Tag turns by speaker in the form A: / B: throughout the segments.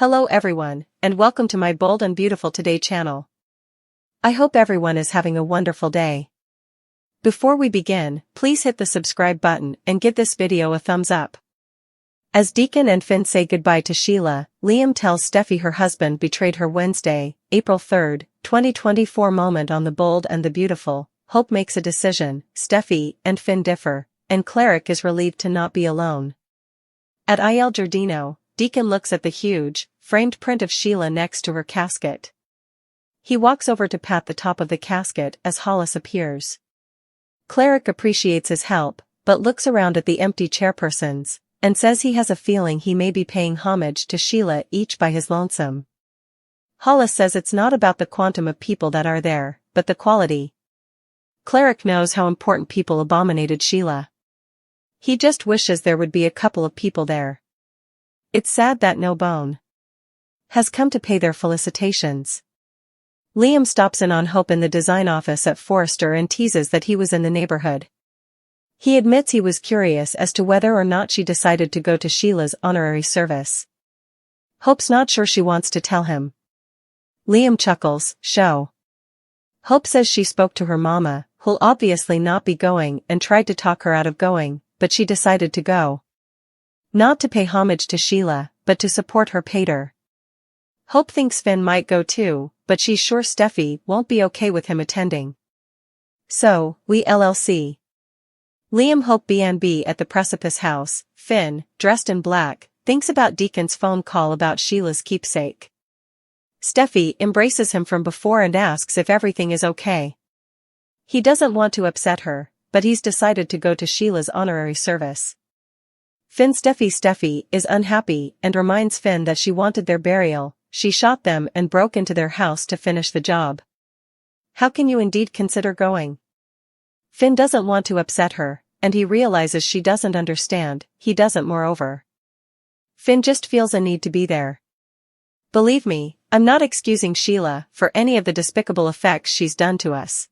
A: Hello everyone, and welcome to my Bold and Beautiful Today channel. I hope everyone is having a wonderful day. Before we begin, please hit the subscribe button and give this video a thumbs up. As Deacon and Finn say goodbye to Sheila, Liam tells Steffy her husband betrayed her Wednesday, April 3, 2024 moment on the Bold and the Beautiful. Hope makes a decision, Steffy and Finn differ, and Cleric is relieved to not be alone. At Il Giardino, Deacon looks at the huge, framed print of Sheila next to her casket. He walks over to pat the top of the casket as Hollis appears. Cleric appreciates his help, but looks around at the empty chairpersons, and says he has a feeling he may be paying homage to Sheila each by his lonesome. Hollis says it's not about the quantum of people that are there, but the quality. Cleric knows how important people abominated Sheila. He just wishes there would be a couple of people there. It's sad that no bone has come to pay their felicitations. Liam stops in on Hope in the design office at Forrester and teases that he was in the neighborhood. He admits he was curious as to whether or not she decided to go to Sheila's honorary service. Hope's not sure she wants to tell him. Liam chuckles, show. Hope says she spoke to her mama, who'll obviously not be going, and tried to talk her out of going, but she decided to go. Not to pay homage to Sheila, but to support her pater. Hope thinks Finn might go too, but she's sure Steffy won't be okay with him attending. So, we LLC. Liam Hope B&B at the Precipice House. Finn, dressed in black, thinks about Deacon's phone call about Sheila's keepsake. Steffy embraces him from before and asks if everything is okay. He doesn't want to upset her, but he's decided to go to Sheila's honorary service. Steffy is unhappy and reminds Finn that she wanted their burial. She shot them and broke into their house to finish the job. How can you indeed consider going? Finn doesn't want to upset her, and he realizes she doesn't understand. He doesn't moreover. Finn just feels a need to be there. Believe me, I'm not excusing Sheila for any of the despicable effects she's done to us.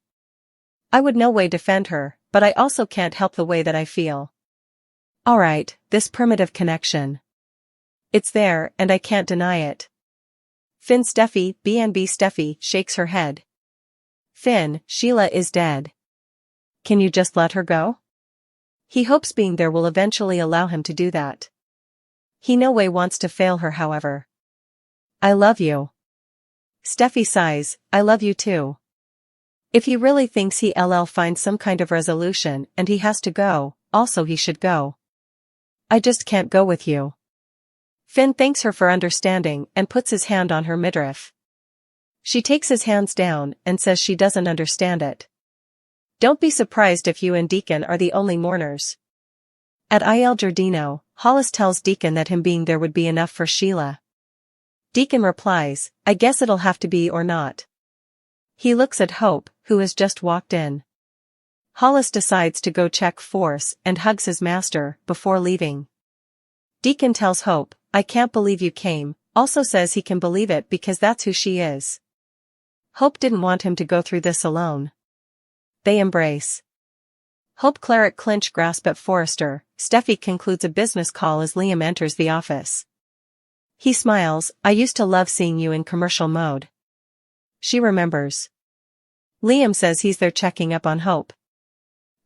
A: I would no way defend her, but I also can't help the way that I feel. Alright, this primitive connection. It's there, and I can't deny it. Finn Steffy, B&B Steffy, shakes her head. Finn, Sheila is dead. Can you just let her go? He hopes being there will eventually allow him to do that. He no way wants to fail her, however. I love you. Steffy sighs, I love you too. If he really thinks he'll find some kind of resolution and he has to go, also he should go. I just can't go with you. Finn thanks her for understanding and puts his hand on her midriff. She takes his hands down and says she doesn't understand it. Don't be surprised if you and Deacon are the only mourners. At Il Giardino, Hollis tells Deacon that him being there would be enough for Sheila. Deacon replies, I guess it'll have to be or not. He looks at Hope, who has just walked in. Hollis decides to go check Force and hugs his master before leaving. Deacon tells Hope, I can't believe you came, also says he can believe it because that's who she is. Hope didn't want him to go through this alone. They embrace. Hope Cleric clinch grasp at Forrester. Steffy concludes a business call as Liam enters the office. He smiles, I used to love seeing you in commercial mode. She remembers. Liam says he's there checking up on Hope.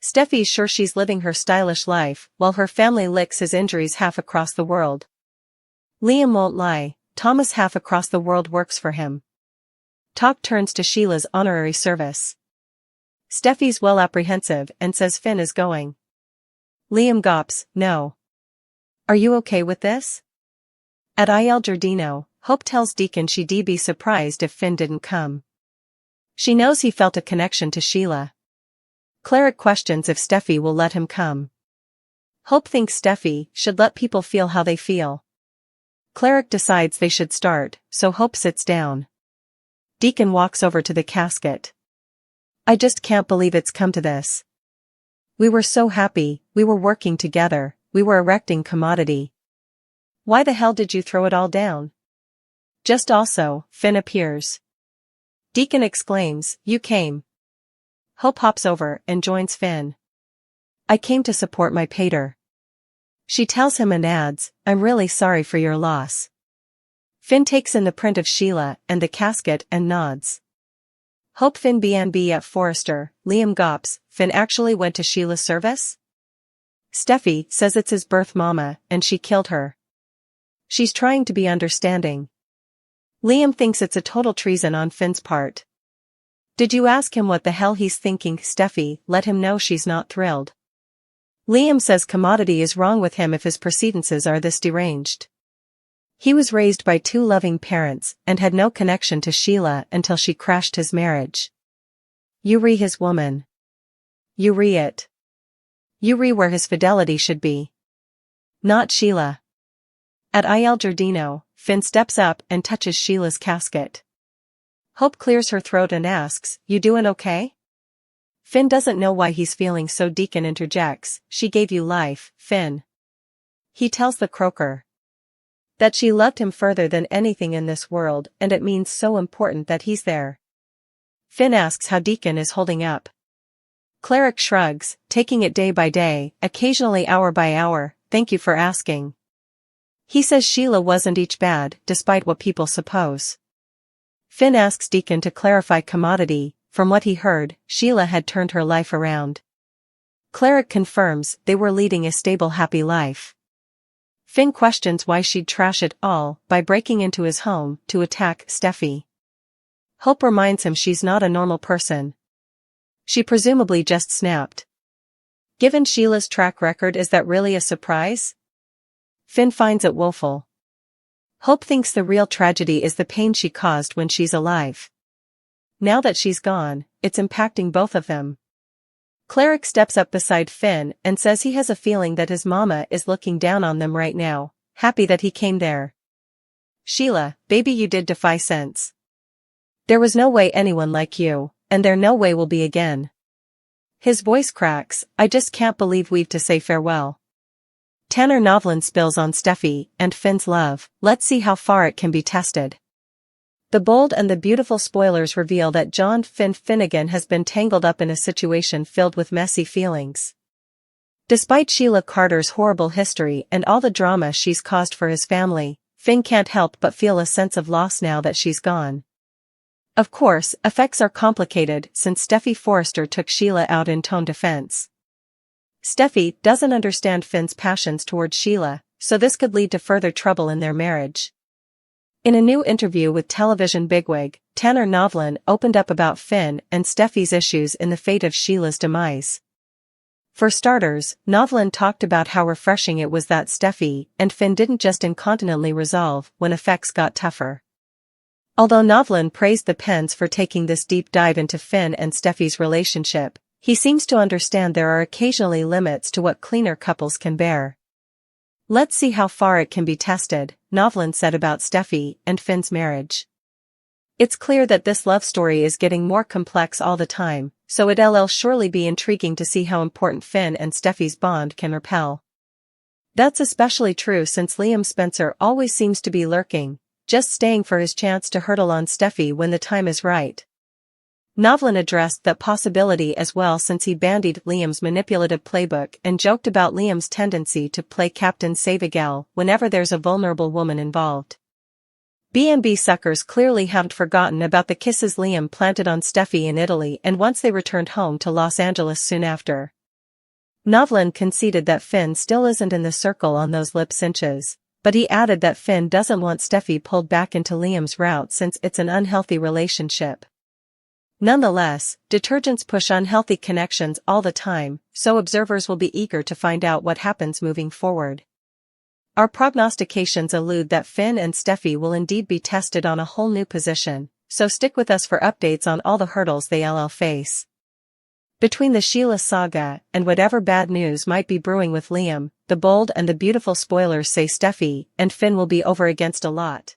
A: Steffy's sure she's living her stylish life, while her family licks his injuries half across the world. Liam won't lie, Thomas half across the world works for him. Talk turns to Sheila's honorary service. Steffy's well apprehensive and says Finn is going. Liam gawps, no. Are you okay with this? At Il Giardino, Hope tells Deacon she'd be surprised if Finn didn't come. She knows he felt a connection to Sheila. Cleric questions if Steffy will let him come. Hope thinks Steffy should let people feel how they feel. Cleric decides they should start, so Hope sits down. Deacon walks over to the casket. I just can't believe it's come to this. We were so happy, we were working together, we were erecting commodity. Why the hell did you throw it all down? Just also, Finn appears. Deacon exclaims, you came. Hope hops over and joins Finn. I came to support my pater. She tells him and adds, I'm really sorry for your loss. Finn takes in the print of Sheila and the casket and nods. Hope Finn B&B at Forrester, Liam gops, Finn actually went to Sheila's service? Steffy says it's his birth mama and she killed her. She's trying to be understanding. Liam thinks it's a total treason on Finn's part. Did you ask him what the hell he's thinking? Steffy let him know she's not thrilled. Liam says commodity is wrong with him if his proceedances are this deranged. He was raised by two loving parents and had no connection to Sheila until she crashed his marriage. You re his woman. You re it. You re where his fidelity should be. Not Sheila. At Il Giardino, Finn steps up and touches Sheila's casket. Hope clears her throat and asks, "You doin' okay?" Finn doesn't know why he's feeling so. Deacon interjects, "She gave you life, Finn." He tells the croaker that she loved him further than anything in this world and it means so important that he's there. Finn asks how Deacon is holding up. Cleric shrugs, taking it day by day, occasionally hour by hour, "Thank you for asking." He says Sheila wasn't each bad, despite what people suppose. Finn asks Deacon to clarify commodity. From what he heard, Sheila had turned her life around. Cleric confirms they were leading a stable happy life. Finn questions why she'd trash it all by breaking into his home to attack Steffy. Hope reminds him she's not a normal person. She presumably just snapped. Given Sheila's track record, is that really a surprise? Finn finds it woeful. Hope thinks the real tragedy is the pain she caused when she's alive. Now that she's gone, it's impacting both of them. Cleric steps up beside Finn and says he has a feeling that his mama is looking down on them right now, happy that he came there. Sheila, baby, you did defy sense. There was no way anyone like you, and there no way will be again. His voice cracks, I just can't believe we've to say farewell. Tanner Novlin spills on Steffy and Finn's love, let's see how far it can be tested. The bold and the beautiful spoilers reveal that John Finn Finnegan has been tangled up in a situation filled with messy feelings. Despite Sheila Carter's horrible history and all the drama she's caused for his family, Finn can't help but feel a sense of loss now that she's gone. Of course, effects are complicated since Steffy Forrester took Sheila out in tone defense. Steffy doesn't understand Finn's passions towards Sheila, so this could lead to further trouble in their marriage. In a new interview with television bigwig, Tanner Novlin opened up about Finn and Steffy's issues in the fate of Sheila's demise. For starters, Novlin talked about how refreshing it was that Steffy and Finn didn't just incontinently resolve when effects got tougher. Although Novlin praised the Penns for taking this deep dive into Finn and Steffy's relationship, he seems to understand there are occasionally limits to what cleaner couples can bear. Let's see how far it can be tested, Novlin said about Steffy and Finn's marriage. It's clear that this love story is getting more complex all the time, so it'll surely be intriguing to see how important Finn and Steffy's bond can repel. That's especially true since Liam Spencer always seems to be lurking, just staying for his chance to hurtle on Steffy when the time is right. Novlin addressed that possibility as well since he bandied Liam's manipulative playbook and joked about Liam's tendency to play Captain Save-A-Gal whenever there's a vulnerable woman involved. B&B suckers clearly haven't forgotten about the kisses Liam planted on Steffy in Italy and once they returned home to Los Angeles soon after. Novlin conceded that Finn still isn't in the circle on those lip cinches, but he added that Finn doesn't want Steffy pulled back into Liam's route since it's an unhealthy relationship. Nonetheless, detergents push unhealthy connections all the time, so observers will be eager to find out what happens moving forward. Our prognostications allude that Finn and Steffy will indeed be tested on a whole new position, so stick with us for updates on all the hurdles they'll face. Between the Sheila saga and whatever bad news might be brewing with Liam, the bold and the beautiful spoilers say Steffy and Finn will be over against a lot.